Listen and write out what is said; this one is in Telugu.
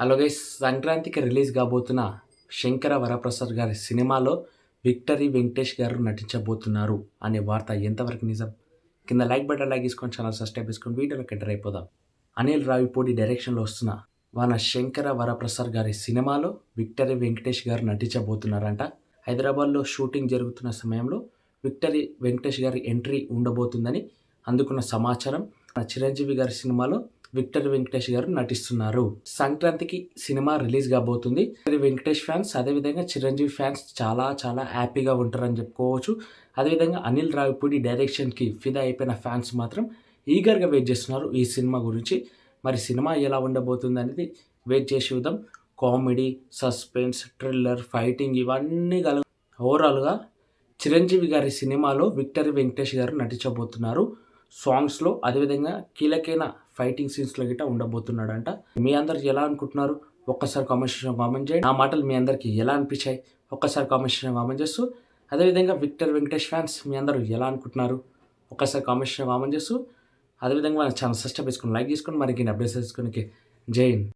హలో గైస్, సంక్రాంతికి రిలీజ్ కాబోతున్న శంకర వరప్రసాద్ గారి సినిమాలో విక్టరీ వెంకటేష్ గారు నటించబోతున్నారు అనే వార్త ఎంతవరకు నిజం? కింద లైక్ బటన్ తీసుకొని ఛానల్ సబ్స్క్రైబ్ చేసుకొని వీడియోలోకి ఎంటర్ అయిపోదాం. అనిల్ రావిపూడి డైరెక్షన్లో వస్తున్న మన శంకర వరప్రసాద్ గారి సినిమాలో విక్టరీ వెంకటేష్ గారు నటించబోతున్నారంట. హైదరాబాద్లో షూటింగ్ జరుగుతున్న సమయంలో విక్టరీ వెంకటేష్ గారి ఎంట్రీ ఉండబోతుందని అందుకున్న సమాచారం. చిరంజీవి గారి సినిమాలో విక్టరీ వెంకటేష్ గారు నటిస్తున్నారు. సంక్రాంతికి సినిమా రిలీజ్ కాబోతుంది. వెంకటేష్ ఫ్యాన్స్, అదేవిధంగా చిరంజీవి ఫ్యాన్స్ చాలా చాలా హ్యాపీగా ఉంటారని చెప్పుకోవచ్చు. అదేవిధంగా అనిల్ రావిపూడి డైరెక్షన్కి ఫిదా అయిపోయిన ఫ్యాన్స్ మాత్రం ఈగర్గా వెయిట్ చేస్తున్నారు ఈ సినిమా గురించి. మరి సినిమా ఎలా ఉండబోతుంది అనేది వెయిట్ చేసి చూద్దాం. కామెడీ, సస్పెన్స్, థ్రిల్లర్, ఫైటింగ్ ఇవన్నీ ఓవరాల్గా చిరంజీవి గారి సినిమాలో విక్టరీ వెంకటేష్ గారు నటించబోతున్నారు. సాంగ్స్లో, అదేవిధంగా కీలకైన ఫైటింగ్ సీన్స్లో గిట్ట ఉండబోతున్నాడంట. మీ అందరు ఎలా అనుకుంటున్నారు? ఒక్కసారి కామెంట్ సెక్షన్లో కామెంట్ చేయండి. ఆ మాటలు మీ అందరికీ ఎలా అనిపించాయి? ఒక్కసారి కామెంట్ సెక్షన్లో కామెంట్ చేస్తూ, అదేవిధంగా విక్టర్ వెంకటేష్ ఫ్యాన్స్ మీ అందరూ ఎలా అనుకుంటున్నారు? ఒక్కసారి కామెంట్ సెక్షన్లో కామెంట్ చేస్తూ, అదేవిధంగా మన ఛానల్ సబ్స్క్రైబ్ చేసుకొని లైక్ చేసుకొని మరిన్ని అప్డేట్స్ తెలుసుకోనికి జై హింద్.